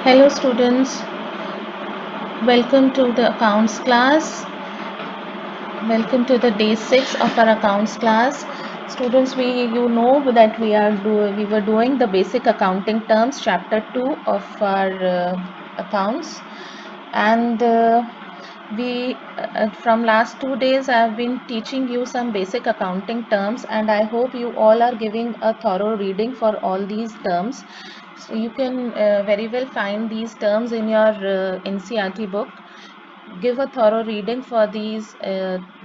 Hello students, welcome to the accounts class. Welcome to the day 6 of our accounts class. Students, you know that we were doing the basic accounting terms chapter 2 of our accounts, and we from last 2 days I have been teaching you some basic accounting terms, and I hope you all are giving a thorough reading for all these terms. So you can very well find these terms in your NCERT book. Give a thorough reading for these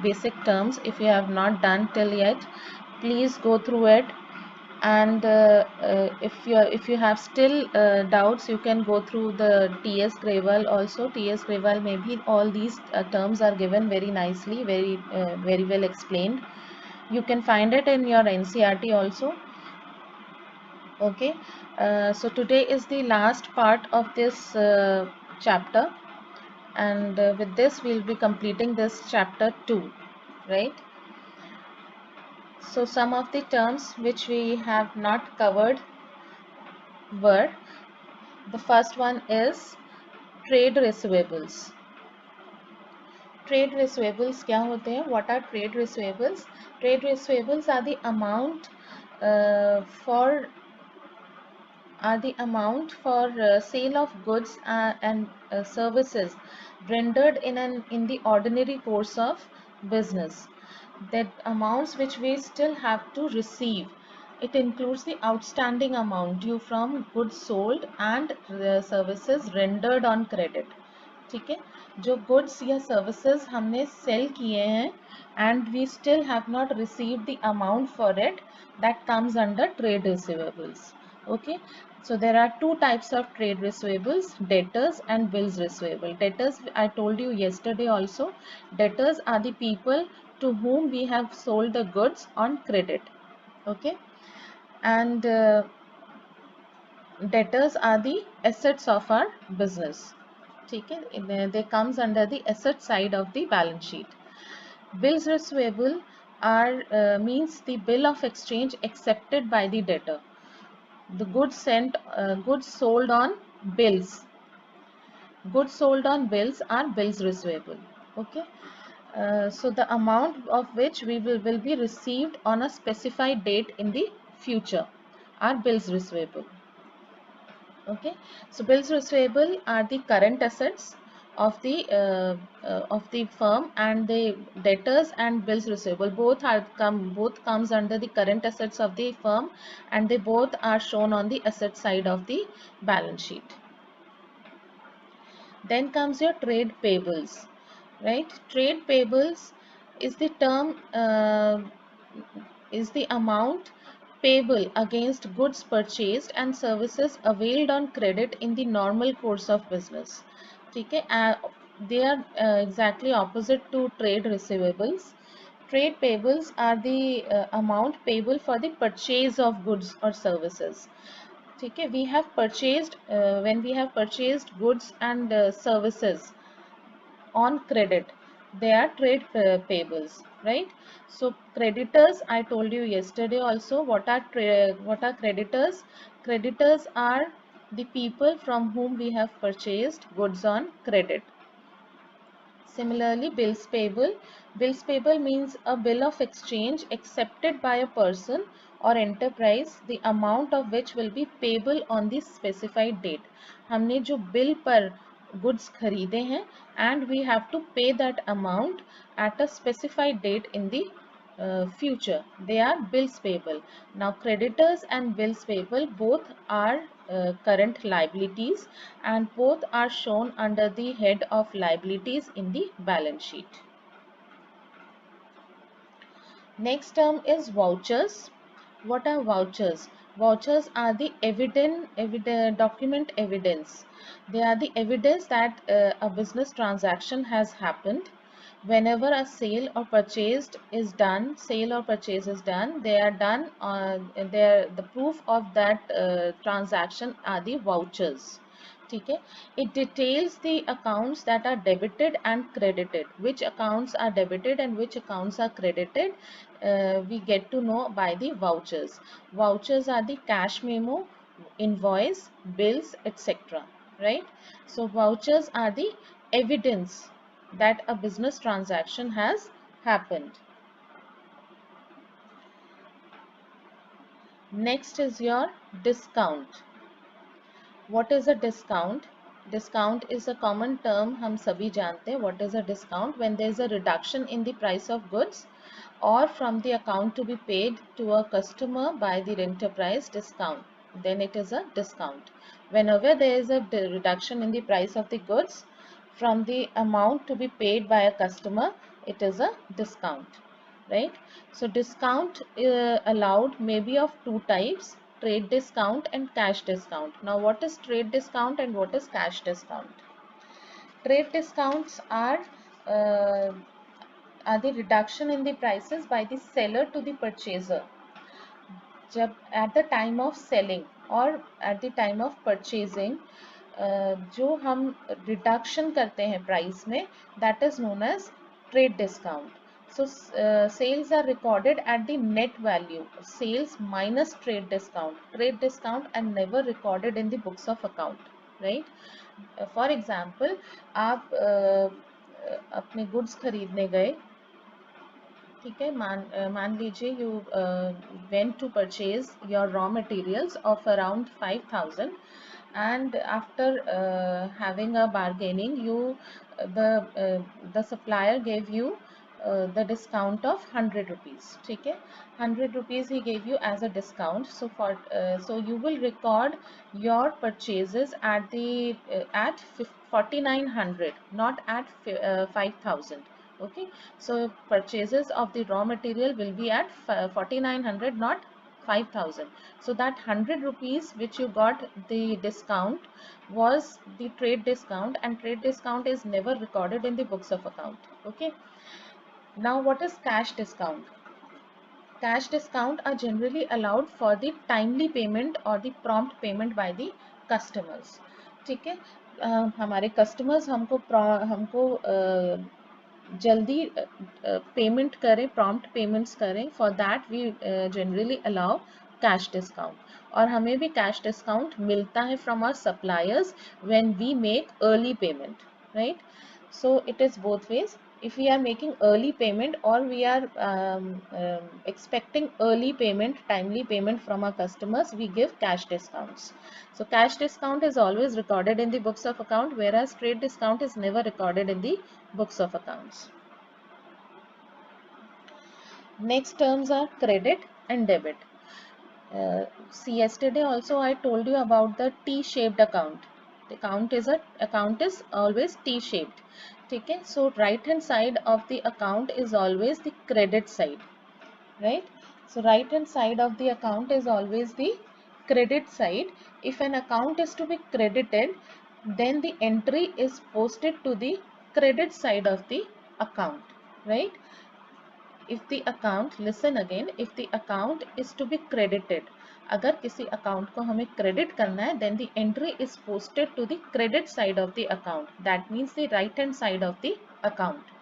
basic terms. If you have not done till yet, please go through it. And if you have still doubts, you can go through the TS Grewal also. TS Grewal, maybe all these terms are given very nicely, very well explained. You can find it in your NCERT also. Okay, so today is the last part of this chapter, and with this we'll be completing this chapter 2, right? So some of the terms which we have not covered were, the first one is trade receivables. Trade receivables क्या होते हैं? What are trade receivables? Trade receivables are the amount for sale of goods and services rendered in the ordinary course of business. That amounts which we still have to receive. It includes the outstanding amount due from goods sold and services rendered on credit. ठीक है, जो goods या services हमने sell किए हैं and we still have not received the amount for it, that comes under trade receivables. Okay, so there are two types of trade receivables, debtors and bills receivable. Debtors, I told you yesterday also, debtors are the people to whom we have sold the goods on credit. Okay, and debtors are the assets of our business. ठीक है, they comes under the asset side of the balance sheet. Bills receivable are means the bill of exchange accepted by the debtor. The goods sold on bills. Goods sold on bills are bills receivable. Okay, so the amount of which we will be received on a specified date in the future are bills receivable. Okay, so bills receivable are the current assets of the firm, and the debtors and bills receivable both comes under the current assets of the firm, and they both are shown on the asset side of the balance sheet. Then comes your trade payables, right? Trade payables is the term is the amount payable against goods purchased and services availed on credit in the normal course of business. ठीक है, they are exactly opposite to trade receivables. Trade payables are the amount payable for the purchase of goods or services. ठीक है, we have purchased when we have purchased goods and services on credit, they are trade payables, right? So creditors, I told you yesterday also, what are creditors? Creditors are the people from whom we have purchased goods on credit. Similarly, bills payable. Bills payable means a bill of exchange accepted by a person or enterprise, the amount of which will be payable on the specified date. हमने जो bill पर goods खरीदे हैं and we have to pay that amount at a specified date in the future. They are bills payable. Now creditors and bills payable both are current liabilities, and both are shown under the head of liabilities in the balance sheet. Next term is vouchers. What are vouchers? Vouchers are the document evidence. They are the evidence that a business transaction has happened. Whenever a sale or purchase is done, they are done. The proof of that transaction are the vouchers. ठीक है, it details the accounts that are debited and credited. Which accounts are debited and which accounts are credited, we get to know by the vouchers. Vouchers are the cash memo, invoice, bills, etc. right? So vouchers are the evidence that a business transaction has happened. Next is your discount. What is a discount? Discount is a common term, हम सभी जानते हैं. What is a discount? When there is a reduction in the price of goods or from the account to be paid to a customer by the enterprise, discount, then it is a discount. Whenever there is a reduction in the price of the goods from the amount to be paid by a customer, it is a discount, right? So discount allowed may be of two types: trade discount and cash discount. Now what is trade discount and what is cash discount? Trade discounts uh, are the reduction in the prices by the seller to the purchaser. जब at the time of selling or at the time of purchasing जो हम reduction करते हैं price में, that is known as trade discount. So sales are recorded at the net value, sales minus trade discount. Trade discount are never recorded in the books of account, right? For example, आप अपने goods खरीदने गए, ठीक है, मान लीजिए you went to purchase your raw materials of around 5,000, and after having a bargaining, the supplier gave you the discount of 100 rupees. ठीक है, 100 rupees he gave you as a discount. So you will record your purchases at the at 4,900, not at 5,000. Okay, so purchases of the raw material will be at 4,900, not 5,000. So that 100 rupees which you got the discount was the trade discount, and trade discount is never recorded in the books of account. Okay, now what is cash discount? Cash discount are generally allowed for the timely payment or the prompt payment by the customers. ठीक है, हमारे customers हमको जल्दी payment करें, prompt payments करें, for that we generally allow cash discount. और हमें भी कैश डिस्काउंट मिलता है from our suppliers when we make early payment, right? So it is both ways. If we are making early payment or we are expecting early payment, timely payment from our customers, we give cash discounts. So cash discount is always recorded in the books of account, whereas trade discount is never recorded in the books of accounts. Next terms are credit and debit. See, yesterday also I told you about the T-shaped account. The account is always T-shaped. Okay, so right hand side of the account is always the credit side, right? So right hand side of the account is always the credit side. If an account is to be credited, then the entry is posted to the credit side of the account, right? If the account, listen again, if the account is to be credited, अगर किसी account को हमें credit करना है, then the entry is posted to the credit side of the account. That means the right hand side of the account.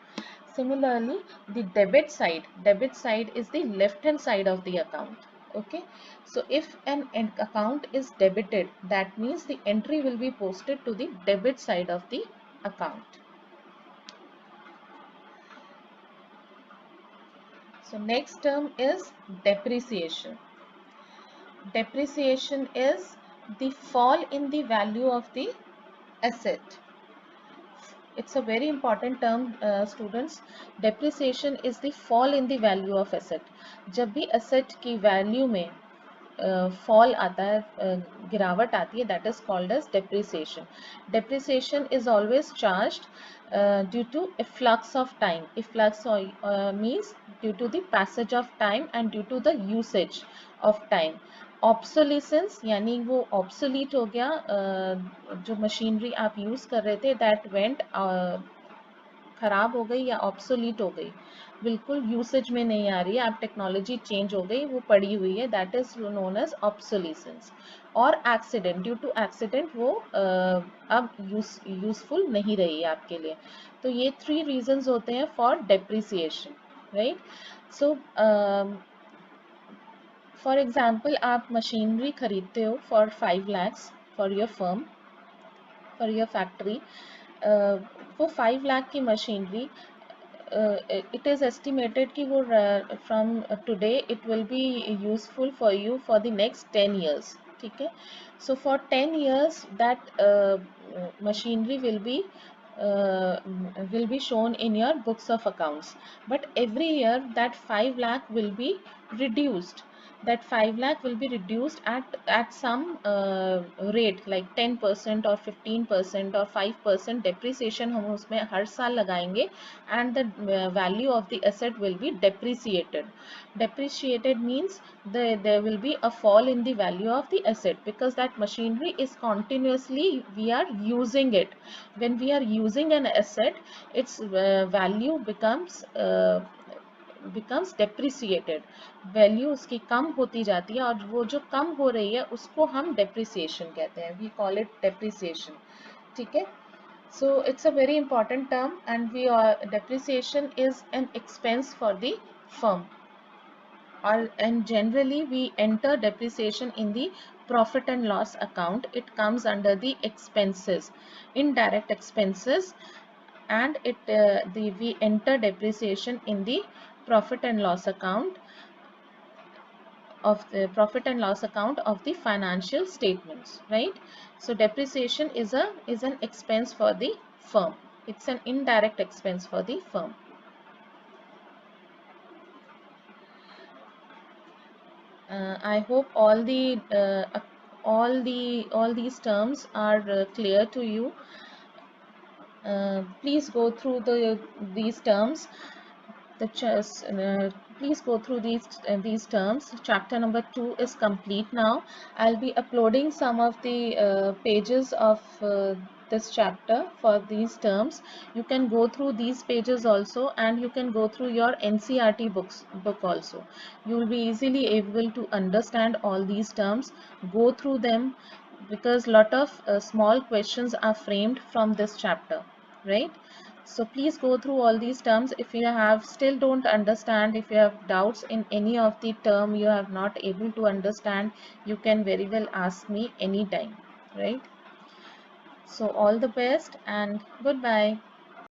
Similarly, the debit side is the left hand side of the account. Okay, so if an account is debited, that means the entry will be posted to the debit side of the account. So next term is depreciation. Depreciation is the fall in the value of the asset. It's a very important term, students. Depreciation is the fall in the value of asset. जब भी asset की value में fall आता है, गिरावट आती है, that is called as depreciation. Depreciation is always charged due to efflux of time. Efflux means due to the passage of time and due to the usage of time. Obsolescence यानी वो obsolete हो गया, जो machinery आप use कर रहे थे that went खराब हो गई या ऑब्सोलीट हो गई, बिल्कुल यूसेज में नहीं आ रही है, आप टेक्नोलॉजी चेंज हो गई, वो पड़ी हुई है, दैट इज नोन एज ऑब्सोलीसेंस. और एक्सीडेंट, ड्यू टू एक्सीडेंट वो अब यूजफुल नहीं रही है आपके लिए. तो ये 3 रीजंस होते हैं for depreciation, right? So for example, आप मशीनरी खरीदते हो for 5 lakhs for your firm, for your factory, uh, वो 5 lakh की machinery, it is estimated कि वो from today it will be useful for you for the next 10 years. ठीक है, so for 10 years that machinery uh, will be shown in your books of accounts, but every year that 5 lakh will be reduced. That 5 lakh will be reduced at some rate like 10% or 15% or 5% depreciation हम उसमें हर साल लगाएंगे, and the value of the asset will be depreciated. Depreciated means there will be a fall in the value of the asset, because that machinery is continuously we are using it. When we are using an asset, its value becomes depreciated. Value उसकी कम होती जाती है, और वो जो कम हो रही है उसको हम depreciation कहते हैं, we call it depreciation. ठीक है, so it's a very important term, and depreciation is an expense for the firm, and generally we enter depreciation in the profit and loss account. It comes under the expenses, indirect expenses, and we enter depreciation in the profit and loss account of the financial statements, right? So depreciation is an expense for the firm. It's an indirect expense for the firm. I hope all these terms are clear to you. Please go through these terms. Please go through these terms. Chapter number 2 is complete now. I'll be uploading some of the pages of this chapter for these terms. You can go through these pages also, and you can go through your NCERT book also. You will be easily able to understand all these terms. Go through them, because lot of small questions are framed from this chapter, right? So please go through all these terms. If you have still don't understand, if you have doubts in any of the term you have not able to understand, you can very well ask me anytime, right? So all the best and goodbye.